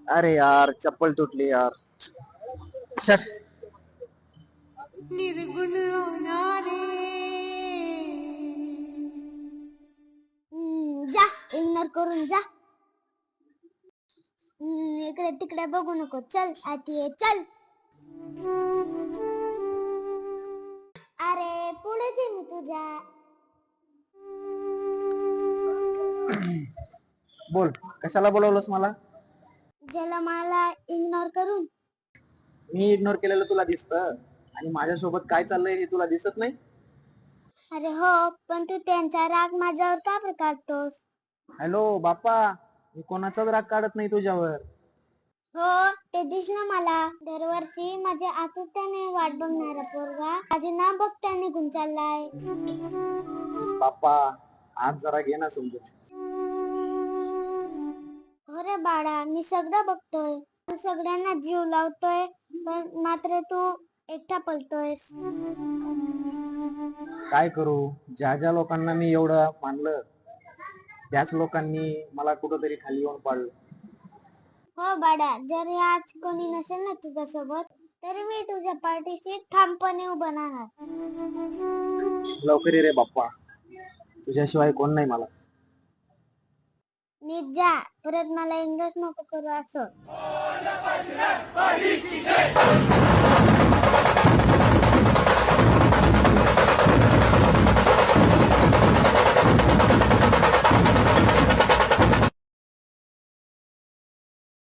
अरे यार चप्पल तुटली यार. शट. निर्गुण होणारे. जा इग्नोर करून जा. इकडे तिकडे बघू नको, चल आती ये चल. अरे पुढेच आहे मी तुझ्या. बोल, कशाला बोलवलंस मला? ज्याला मला इग्नोर करून. मी इग्नोर केलेलं तुला दिसतं आणि माझ्यासोबत काय चाललंय हे तुला दिसत नाही? अरे हो, पण तू त्यांचा राग माझ्यावर का प्रकारतोस? हॅलो बाप्पा, मी कोणाचाच राग काढत नाही तुझ्यावर. हो, ते दिसलं मला. दरवर्षी माझ्या आतुरतेने वाट बघणारा पोरगा माझे नाव बघता निघून चाललाय. बाप्पा, आज जरा घे ना समजून. हो रे बाळा, मी सगळं बघतोय. तू सगळ्यांना जीव लावतोय, पण मात्र तू एकटा पळतोयस. काय करू, ज्या ज्या लोकांना मी एवढं मानलं त्याच लोकांनी मला कुठंतरी खाली येऊन पाडलं. हो बाळा, जरी आज कोणी नसेल ना तुझ्यासोबत, तरी मी तुझ्या पाठीशी ठामपणे उभं राहणार. लवकर ये रे बाप्पा, तुझ्याशिवाय कोण नाही मला. नीट जा, परत मला इंग्रज नको करू असं.